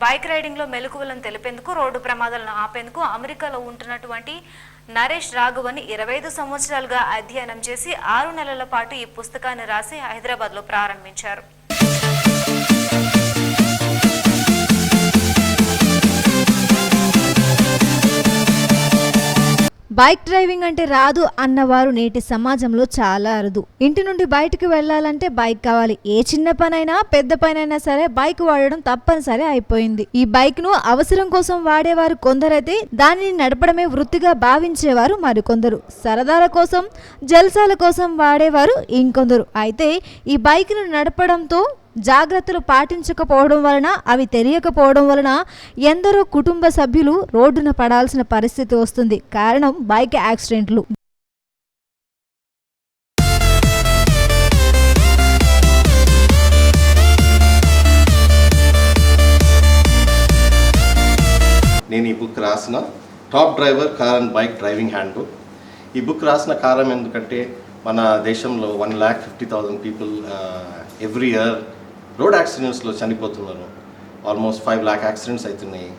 Bike రైడింగ్లో మెలకువలను తెలిపేందుకు, road ప్రమాదాలను ఆపేందుకు అమెరికాలో ఉంటున్నటువంటి నరేష్ రాఘవన్ 25 సంవత్సరాలుగా అధ్యయనం చేసి 6 నెలల పాటు ఈ పుస్తకాన్ని రాసి హైదరాబాద్లో ప్రారంభించారు. బైక్ డ్రైవింగ్ అంటే రాదు అన్నవారు నేటి సమాజంలో చాలా అరుదు. ఇంటి నుండి బయటకు వెళ్లాలంటే బైక్ కావాలి. ఏ చిన్న పనైనా పెద్ద పనైనా సరే బైక్ వాడడం తప్పనిసరి అయిపోయింది. ఈ బైక్ ను అవసరం కోసం వాడేవారు కొందరైతే దానిని నడపడమే వృత్తిగా భావించేవారు మరికొందరు. సరదాల కోసం జల్సాల కోసం వాడేవారు ఇంకొందరు. అయితే ఈ బైక్ ను నడపడంతో జాగ్రత్తలు పాటించకపోవడం వలన, అవి తెలియకపోవడం వలన ఎందరో కుటుంబ సభ్యులు రోడ్డున పడాల్సిన పరిస్థితి వస్తుంది. కారణం బైక్ యాక్సిడెంట్లు. నేను ఈ బుక్ రాసిన top driver car and bike driving hand book. ఈ బుక్ రాసిన కారణం ఎందుకంటే మన దేశంలో 1,50,000 పీపుల్ ఎవ్రీ ఇయర్ రోడ్ యాక్సిడెంట్స్లో చనిపోతున్నారు. ఆల్మోస్ట్ 5 lakh యాక్సిడెంట్స్ అవుతున్నాయి.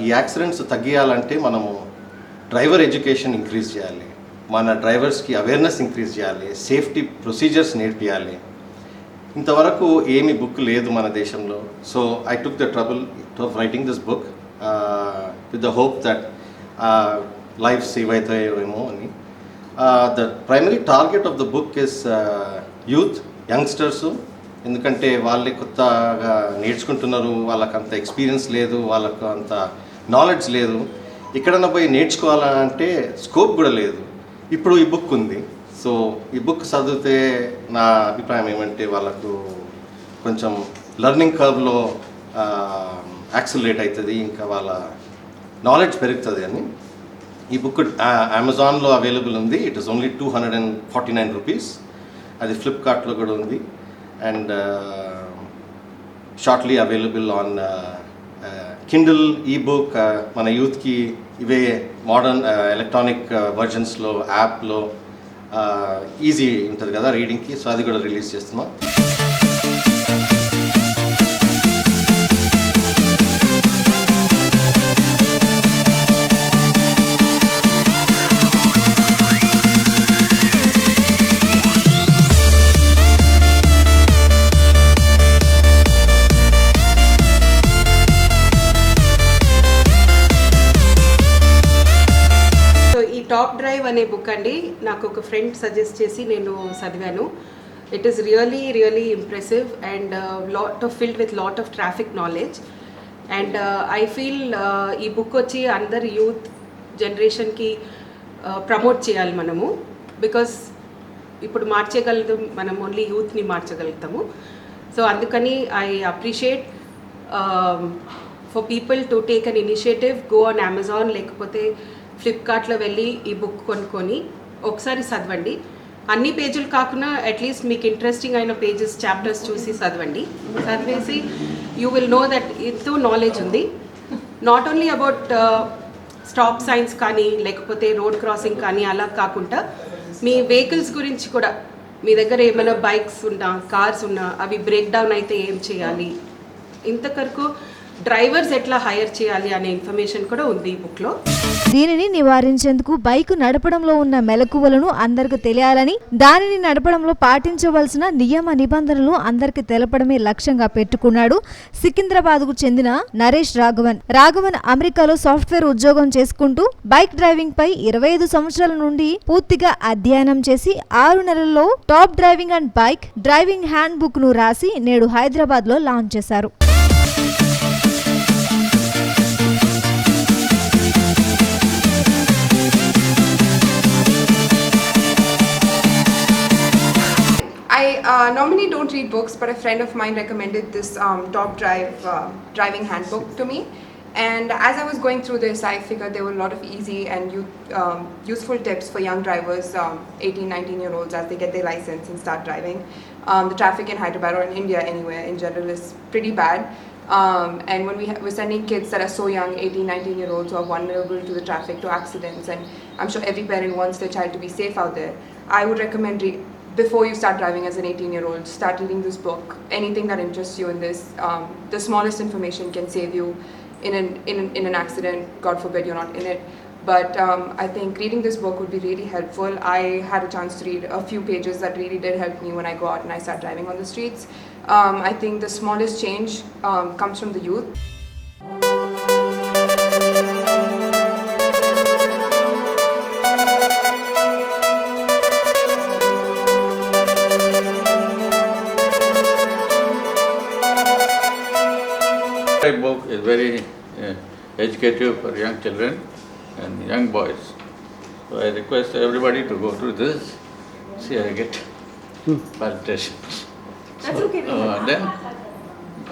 ఈ యాక్సిడెంట్స్ తగ్గియాలంటే మనము డ్రైవర్ ఎడ్యుకేషన్ ఇంక్రీజ్ చేయాలి, మన డ్రైవర్స్కి అవేర్నెస్ ఇంక్రీజ్ చేయాలి, సేఫ్టీ ప్రొసీజర్స్ నేర్పియాలి. ఇంతవరకు ఏమీ బుక్ లేదు మన దేశంలో. So I took the trouble of writing this book with the hope that life save అవుతాయేమో అని. The primary target of the book is youth, youngsters. ఎందుకంటే వాళ్ళే కొత్తగా నేర్చుకుంటున్నారు, వాళ్ళకి అంత ఎక్స్పీరియన్స్ లేదు, వాళ్ళకు అంత నాలెడ్జ్ లేదు. ఎక్కడన్నా పోయి నేర్చుకోవాలంటే స్కోప్ కూడా లేదు. ఇప్పుడు ఈ బుక్ ఉంది. సో ఈ బుక్ చదివితే నా అభిప్రాయం ఏమంటే వాళ్ళకు కొంచెం లెర్నింగ్ కర్వ్లో యాక్సిలరేట్ అవుతుంది, ఇంకా వాళ్ళ నాలెడ్జ్ పెరుగుతుంది అని. ఈ బుక్ అమెజాన్లో అవైలబుల్ ఉంది. It is only 249 rupees. అది ఫ్లిప్కార్ట్లో కూడా ఉంది and shortly available on Kindle, ebook. మన యూత్కి ఇవే మోడర్న్ ఎలక్ట్రానిక్ వర్జన్స్లో, యాప్లో ఈజీ ఉంటుంది కదా రీడింగ్కి. సో అది కూడా రిలీజ్ చేస్తున్నాం. టాప్ డ్రైవ్ అనే బుక్ అండి, నాకు ఒక ఫ్రెండ్ సజెస్ట్ చేసి నేను చదివాను. It is really impressive and filled with lot of traffic knowledge. And I feel ఈ బుక్ వచ్చి అందరు యూత్ జనరేషన్కి ప్రమోట్ చేయాలి మనము. బికాస్ ఇప్పుడు మార్చగలదు మనం, ఓన్లీ యూత్ని మార్చగలుగుతాము. సో అందుకని I appreciate for people to take an initiative, go on Amazon లేకపోతే ఫ్లిప్కార్ట్లో వెళ్ళి ఈ బుక్ కొనుక్కొని ఒకసారి చదవండి. అన్ని పేజీలు కాకుండా అట్లీస్ట్ మీకు ఇంట్రెస్టింగ్ అయిన పేజెస్, చాప్టర్స్ చూసి చదవండి. చదివేసి యూ విల్ నో దట్ ఎంతో నాలెడ్జ్ ఉంది. Not only about stop science కానీ లేకపోతే రోడ్ క్రాసింగ్ కానీ అలా కాకుండా మీ వెహికల్స్ గురించి కూడా, మీ దగ్గర ఏమైనా బైక్స్ ఉన్నా, కార్స్ ఉన్నా, అవి బ్రేక్ డౌన్ అయితే ఏం చేయాలి, ఇంతవరకు డ్రైవర్స్ ఎట్లా హైర్ చేయాలి అనే ఇన్ఫర్మేషన్ కూడా ఉంది ఈ బుక్లో. దీనిని నివారించేందుకు బైక్ నడపడంలో ఉన్న మెలకువలను అందరికి తెలియాలని, దానిని నడపడంలో పాటించవలసిన నియమ నిబంధనలు అందరికి తెలపడమే లక్ష్యంగా పెట్టుకున్నాడు సికింద్రాబాద్కు చెందిన నరేష్ రాఘవన్. రాఘవన్ అమెరికాలో సాఫ్ట్వేర్ ఉద్యోగం చేసుకుంటూ బైక్ డ్రైవింగ్ పై 25 సంవత్సరాల నుండి పూర్తిగా అధ్యయనం చేసి 6 నెలల్లో top driving and bike driving hand book ను రాసి నేడు హైదరాబాద్ లో లాంచ్ చేశారు. I normally don't read books, but a friend of mine recommended this Top Drive driving handbook to me. And as I was going through this, I figured there were a lot of easy and useful tips for young drivers, 18, 19-year-olds, as they get their license and start driving. The traffic in Hyderabad or in India anywhere in general is pretty bad. And when we're sending kids that are so young, 18, 19-year-olds, who are vulnerable to the traffic, to accidents, and I'm sure every parent wants their child to be safe out there, I would recommend before you start driving as an 18-year-old, start reading this book. Anything that interests you in this, the smallest information can save you in an accident. God forbid you're not in it. But I think reading this book would be really helpful. I had a chance to read a few pages that really did help me when I go out and I start driving on the streets. I think the smallest change comes from the youth. My book is very educative for young children and young boys. So I request everybody to go through this. See, I get palpitations. That's okay. Then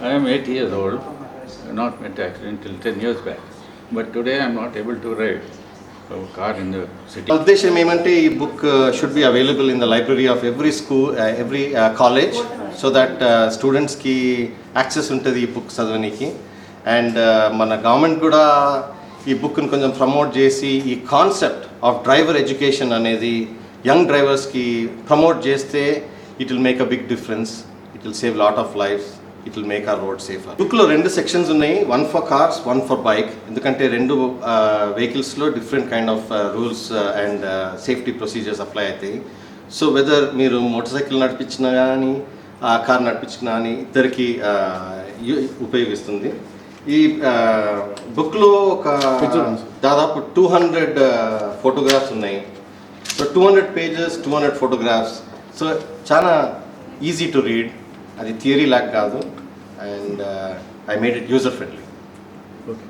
I am 80 years old. I have not met accident till 10 years back. But today I am not able to ride a car in the city. ఉద్దేశం ఏమంటే ఈ book should be available in the library of every school every college so that స్టూడెంట్స్కి access ఉంటుంది ఈ book చదవడానికి. And మన government కూడా ఈ బుక్ని కొంచెం ప్రమోట్ చేసి ఈ కాన్సెప్ట్ ఆఫ్ డ్రైవర్ ఎడ్యుకేషన్ అనేది యంగ్ డ్రైవర్స్కి ప్రమోట్ చేస్తే it will make a big difference. It will save lot of lives. It will make our road safer. బుక్లో 2 సెక్షన్స్ ఉన్నాయి, 1 ఫర్ కార్స్, 1 ఫర్ బైక్. ఎందుకంటే 2 వెహికల్స్లో different kind of rules and safety procedures apply అవుతాయి. So whether మీరు motorcycle నడిపించినా కానీ car నడిపించినా కానీ ఇద్దరికి ఉపయోగిస్తుంది. ఈ బుక్లో ఒక దాదాపు 200 ఫోటోగ్రాఫ్స్ ఉన్నాయి. So 200 pages, 200 photographs. సో చాలా ఈజీ టు రీడ్. అది థియరీ లాగా కాదు. And I made it user friendly. Okay.